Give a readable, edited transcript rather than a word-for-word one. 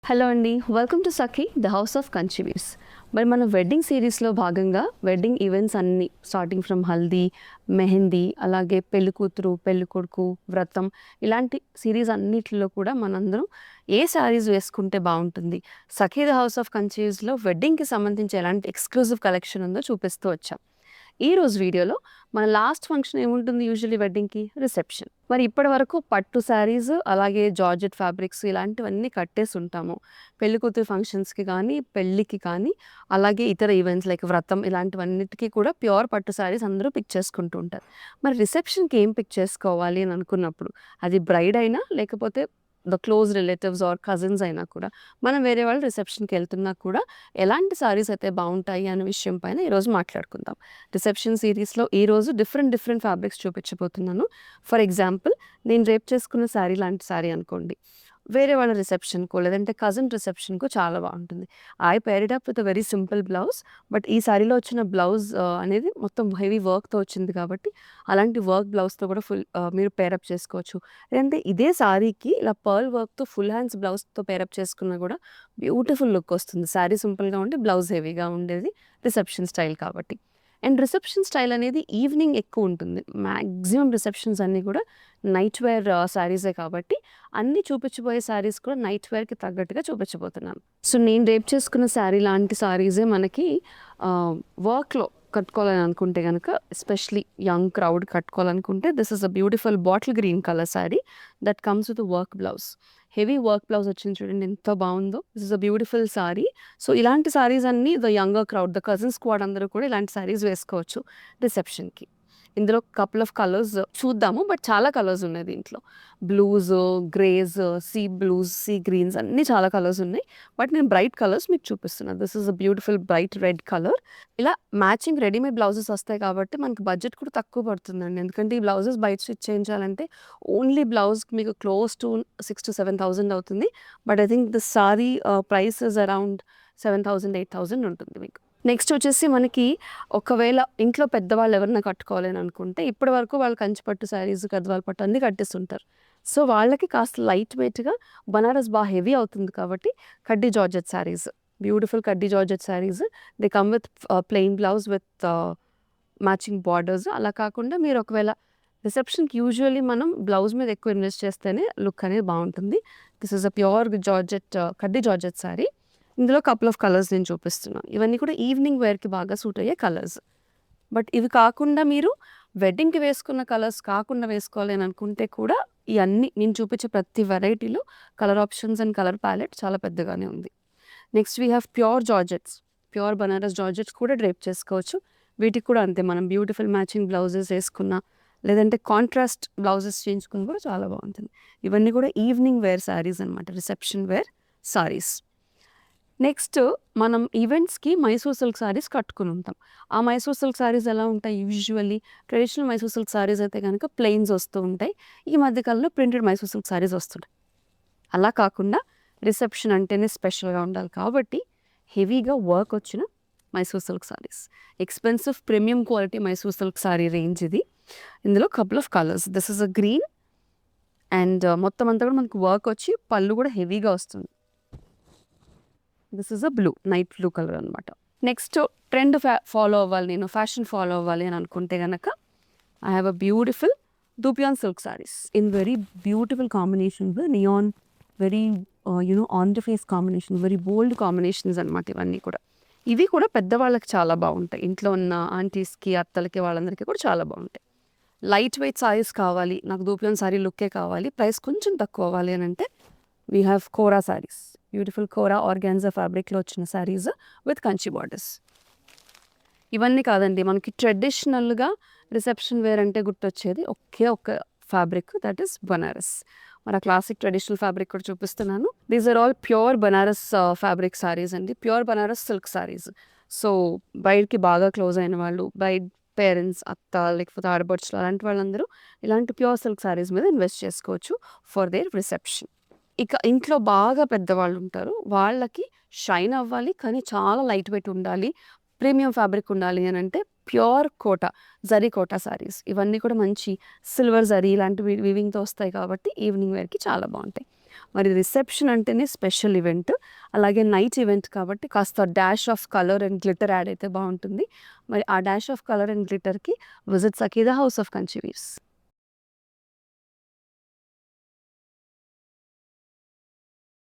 Hello అండి, welcome to Sakhi the house of Kanchi weaves. మరి మన వెడ్డింగ్ సిరీస్లో భాగంగా వెడ్డింగ్ ఈవెంట్స్ అన్నీ స్టార్టింగ్ ఫ్రమ్ హల్దీ, మెహందీ, అలాగే పెళ్లి కూతురు, పెళ్లి కొడుకు, వ్రతం, ఇలాంటి సిరీస్ అన్నిటిలో కూడా మనందరం ఏ శారీస్ వేసుకుంటే బాగుంటుంది, సఖీ ద హౌస్ ఆఫ్ కంచివీర్స్లో వెడ్డింగ్కి సంబంధించి ఎలాంటి ఎక్స్క్లూజివ్ కలెక్షన్ ఉందో చూపిస్తూ వచ్చాం. ఈ రోజు వీడియోలో మన లాస్ట్ ఫంక్షన్ ఏముంటుంది యూజువల్లీ వెడ్డింగ్కి? రిసెప్షన్. మరి ఇప్పటి వరకు పట్టు శారీస్, అలాగే జార్జెట్ ఫ్యాబ్రిక్స్ ఇలాంటివన్నీ కట్టేసి ఉంటాము పెళ్లి కూతురు ఫంక్షన్స్కి కానీ, పెళ్ళికి కానీ, అలాగే ఇతర ఈవెంట్స్ లైక్ వ్రతం ఇలాంటివన్నిటికీ కూడా ప్యూర్ పట్టు శారీస్ అందరూ పిక్ చేసుకుంటూ ఉంటారు. మరి రిసెప్షన్కి ఏం పిక్ చేసుకోవాలి అని అనుకున్నప్పుడు అది బ్రైడ్ అయినా లేకపోతే the close relatives or cousins అయినా కూడా మనం వేరే వాళ్ళు రిసెప్షన్కి వెళ్తున్నా కూడా ఎలాంటి శారీస్ అయితే బాగుంటాయి అనే విషయం పైన ఈరోజు మాట్లాడుకుందాం. రిసెప్షన్ సిరీస్లో ఈరోజు డిఫరెంట్ ఫ్యాబ్రిక్స్ చూపించబోతున్నాను. ఫర్ ఎగ్జాంపుల్, నేను రేప్ చేసుకున్న శారీ లాంటి శారీ అనుకోండి, వేరే వాళ్ళ రిసెప్షన్కో లేదంటే కజిన్ రిసెప్షన్కో చాలా బాగుంటుంది. I pair it up with very simple blouse. But ఈ శారీలో వచ్చిన బ్లౌజ్ అనేది మొత్తం హెవీ వర్క్తో వచ్చింది కాబట్టి అలాంటి వర్క్ బ్లౌజ్తో కూడా మీరు పేరప్ చేసుకోవచ్చు. లేదంటే ఇదే శారీకి ఇలా పర్ల్ వర్క్తో ఫుల్ హ్యాండ్స్ బ్లౌజ్తో పేరప్ చేసుకున్నా కూడా బ్యూటిఫుల్ లుక్ వస్తుంది. శారీ సింపుల్గా ఉండి బ్లౌజ్ హెవీగా ఉండేది రిసెప్షన్ స్టైల్ కాబట్టి. అండ్ రిసెప్షన్ స్టైల్ అనేది ఈవినింగ్ ఎక్కువ ఉంటుంది. మ్యాక్సిమం రిసెప్షన్స్ అన్నీ కూడా నైట్ వేర్ శారీసే కాబట్టి అన్నీ చూపించబోయే శారీస్ కూడా నైట్ వేర్కి తగ్గట్టుగా చూపించబోతున్నాను. సో నేను రేప్ చేసుకున్న శారీ లాంటి శారీసే మనకి వర్క్లో కట్టుకోవాలని అనుకుంటే కనుక, ఎస్పెషలీ యంగ్ క్రౌడ్ కట్టుకోవాలనుకుంటే, this is a beautiful bottle green colour saree that comes with work blouse. Heavy work blouse వచ్చింది చూడండి, ఎంత బాగుందో. This is a beautiful saree. So ఇలాంటి శారీస్ అన్నీ the younger crowd, the cousin squad అందరూ కూడా ఇలాంటి శారీస్ వేసుకోవచ్చు రిసెప్షన్కి. ఇందులో కపుల్ ఆఫ్ కలర్స్ చూద్దాము, బట్ చాలా కలర్స్ ఉన్నాయి దీంట్లో. Blues, greys, sea blues, sea greens అన్నీ చాలా కలర్స్ ఉన్నాయి. బట్ నేను బ్రైట్ కలర్స్ మీకు చూపిస్తున్నాను. This is a beautiful bright red colour. ఇలా మ్యాచింగ్ రెడీమేడ్ బ్లౌజెస్ వస్తాయి కాబట్టి మనకి బడ్జెట్ కూడా తక్కువ పడుతుందండి. ఎందుకంటే ఈ బ్లౌజెస్ బయట స్టిచ్ చేయించాలంటే ఓన్లీ బ్లౌజ్కి మీకు క్లోజ్ టు 6,000 to 7,000 అవుతుంది. But I think this sorry price is around 7,000 8,000 ఉంటుంది మీకు. నెక్స్ట్ వచ్చేసి మనకి ఒకవేళ ఇంట్లో పెద్దవాళ్ళు ఎవరైనా కట్టుకోవాలి అని అనుకుంటే, ఇప్పటి వరకు వాళ్ళు కంచిపట్టు శారీస్, గద్వాల పట్టు అన్నీ కట్టేస్తుంటారు. సో వాళ్ళకి కాస్త లైట్ వెయిట్గా బనారస్ బాగా హెవీ అవుతుంది కాబట్టి కడ్డీ జార్జెట్ శారీస్, బ్యూటిఫుల్ కడ్డీ georgette saris, they come with plain blouse with matching borders. అలా కాకుండా మీరు ఒకవేళ రిసెప్షన్కి యూజువల్లీ మనం బ్లౌజ్ మీద ఎక్కువ ఇన్వెస్ట్ చేస్తేనే లుక్ అనేది బాగుంటుంది. This is a pure georgette కడ్డీ జార్జెట్ శారీ. ఇందులో కపుల్ ఆఫ్ కలర్స్ నేను చూపిస్తున్నాను. ఇవన్నీ కూడా ఈవినింగ్ వేర్కి బాగా సూట్ అయ్యే కలర్స్. బట్ ఇవి కాకుండా మీరు వెడ్డింగ్కి వేసుకున్న కలర్స్ కాకుండా వేసుకోవాలి అని అనుకుంటే కూడా ఇవన్నీ నేను చూపించే ప్రతి వెరైటీలో colour options and colour palette చాలా పెద్దగానే ఉంది. Next we have pure georgettes. Pure Banaras georgettes కూడా డ్రేప్ చేసుకోవచ్చు. వీటికి కూడా అంతే, మనం బ్యూటిఫుల్ మ్యాచింగ్ బ్లౌజెస్ వేసుకున్నా లేదంటే కాంట్రాస్ట్ బ్లౌజెస్ చేయించుకుని కూడా చాలా బాగుంటుంది. ఇవన్నీ కూడా ఈవినింగ్ వేర్ శారీస్ అనమాట, రిసెప్షన్ వేర్ శారీస్. నెక్స్ట్ మనం ఈవెంట్స్కి మైసూర్ సిల్క్ శారీస్ కట్టుకుని ఉంటాం. ఆ మైసూర్ సిల్క్ శారీస్ ఎలా ఉంటాయి? Usually traditional Mysore silk saris అయితే కనుక ప్లెయిన్స్ వస్తూ ఉంటాయి. ఈ మధ్యకాలంలో ప్రింటెడ్ మైసూర్ సిల్క్ శారీస్ వస్తుంటాయి. అలా కాకుండా రిసెప్షన్ అంటేనే స్పెషల్గా ఉండాలి కాబట్టి హెవీగా వర్క్ వచ్చిన Mysore silk saris, expensive premium quality Mysore silk sari range ఇది. ఇందులో couple of colours. This is a green and మొత్తం అంతా కూడా మనకు వర్క్ వచ్చి పళ్ళు కూడా హెవీగా వస్తుంది. This is a blue, night blue colour అనమాట. నెక్స్ట్ ట్రెండ్ ఫాలో అవ్వాలి, నేను ఫ్యాషన్ ఫాలో అవ్వాలి అని అనుకుంటే కనుక I have a beautiful dupion silk saris in very beautiful combinations, neon, very on the face combination, very bold combinations అనమాట ఇవన్నీ కూడా. ఇవి కూడా పెద్దవాళ్ళకి చాలా బాగుంటాయి. ఇంట్లో ఉన్న ఆంటీస్కి, అత్తలకి, వాళ్ళందరికీ కూడా చాలా బాగుంటాయి. లైట్ వెయిట్ సారీస్ కావాలి, నాకు దూపియాన్ సారీ లుక్కే కావాలి, ప్రైస్ కొంచెం తక్కువ అవ్వాలి అని అంటే we have kora saris. Beautiful kora organza ఫ్యాబ్రిక్లో వచ్చిన శారీస్ విత్ కంచి బార్డర్స్. ఇవన్నీ కాదండి, మనకి ట్రెడిషనల్గా రిసెప్షన్ వేర్ అంటే గుర్తొచ్చేది ఒక్క ఫ్యాబ్రిక్, దట్ ఈస్ బనారస్. మన క్లాసిక్ ట్రెడిషనల్ ఫ్యాబ్రిక్ కూడా చూపిస్తున్నాను. These are all pure Banaras fabric sarees అండి, pure Banaras silk sarees. So బయటకి బాగా క్లోజ్ అయిన వాళ్ళు, బయట పేరెంట్స్, అత్త, లేకపోతే ఆడపడుచులు, అలాంటి వాళ్ళందరూ ఇలాంటి ప్యూర్ సిల్క్ శారీస్ మీద ఇన్వెస్ట్ చేసుకోవచ్చు ఫర్ దేర్ రిసెప్షన్. ఇక ఇంట్లో బాగా పెద్దవాళ్ళు ఉంటారు, వాళ్ళకి షైన్ అవ్వాలి కానీ చాలా లైట్ వెయిట్ ఉండాలి, ప్రీమియం ఫ్యాబ్రిక్ ఉండాలి అని అంటే ప్యూర్ కోటా, జరీ కోటా శారీస్. ఇవన్నీ కూడా మంచి సిల్వర్ జరీ ఇలాంటి వీవింగ్తో వస్తాయి కాబట్టి ఈవినింగ్ వేర్కి చాలా బాగుంటాయి. మరి రిసెప్షన్ అంటేనే స్పెషల్ ఈవెంట్. అలాగే నైట్ ఈవెంట్ కాబట్టి కాస్త dash of colour and glitter add అయితే బావుంటుంది. మరి ఆ డాష్ ఆఫ్ కలర్ అండ్ గ్లిటర్‌కి visit Sakhi the house of Kanchi weaves.